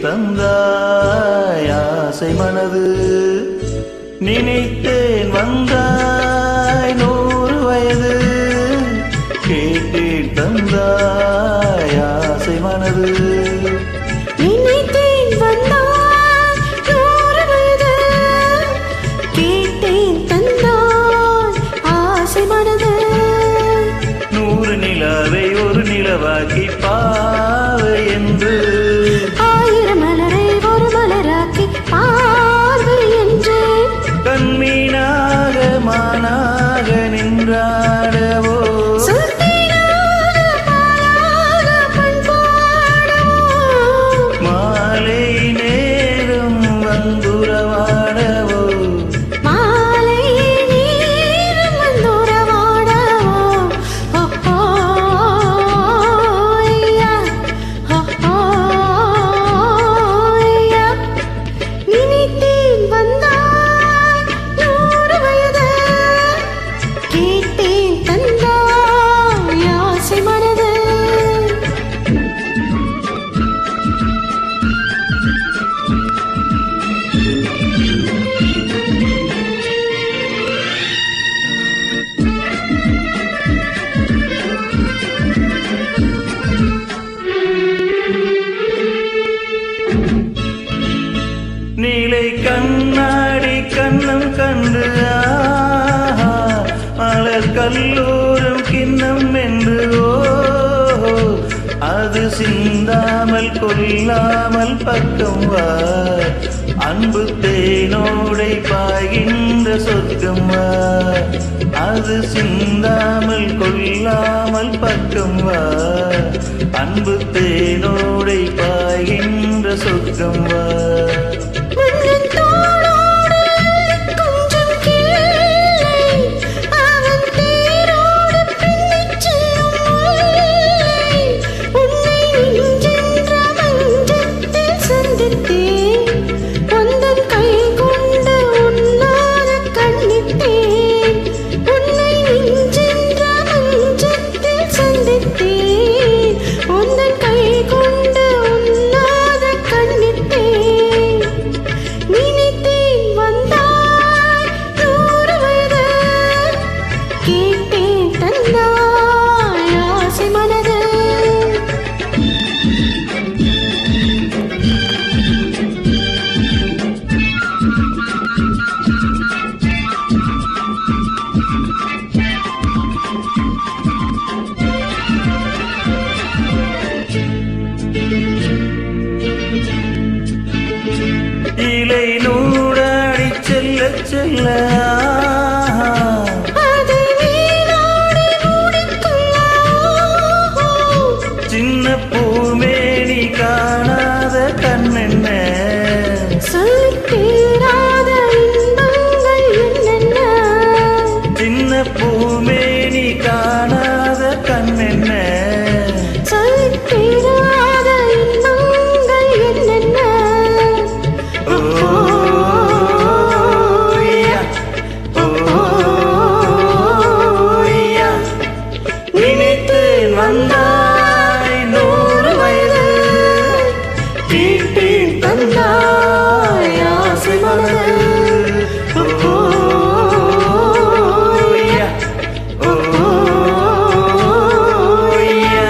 தந்தாய் ஆசை மனது நினைத்தேன் வந்தாய் 100 வயது கேட்டேன் தந்தாய் ஆசை மனது நினைத்தேன் வந்தாய் 100 வயது கேட்டேன் தந்தாய் ஆசை மனது 100 நிலவை ஒரு நிலவாக்கி பாவை என்று 1000 மலரை ஒரு மலராக்கி பார்வை என்று கண்மீனாக மானாக நின்றாடவோ மாலை நேரம் வந்துறவாடவோ மாலை நீரும் வந்துறவாடவோ ஓய்யா ஓய்யா நினைத்தேன் வந்தாய் 100 வயது கேட்டேன் தந்தாய் ஆசை மனது நீலை கண்ணாடி கண்ணம் கண்டு மலர் கல்லூரம் கிண்ணம் என்று அது சிந்தாமல் கொல்லாமல் பக்கம் வா அன்பு தேனோடை பாய்கின்ற சொர்க்கம் வா அது சிந்தாமல் கொல்லாமல் பக்கம் வா அன்பு தேனோடை பாய்கின்ற சொர்க்கம் வா கேட்டேன் தந்தாய் ஆசை மனது இலை நூறாடி செல்ல செல்ல சின்ன பூமேனி காணாத கண்ணென்ன சொல்லித்தீராத இன்பங்கள் என்னென்ன சின்ன பூமேனி காணாத கண்ணென்ன சொல்லித்தீராத இன்பங்கள் என்னென்ன ஓய்யா ஓய்யா நினைத்தேன் வந்தாய் 100 வயது கேட்டேன் தந்தாய் ஆசை மனது ஓய்யா ஓய்யா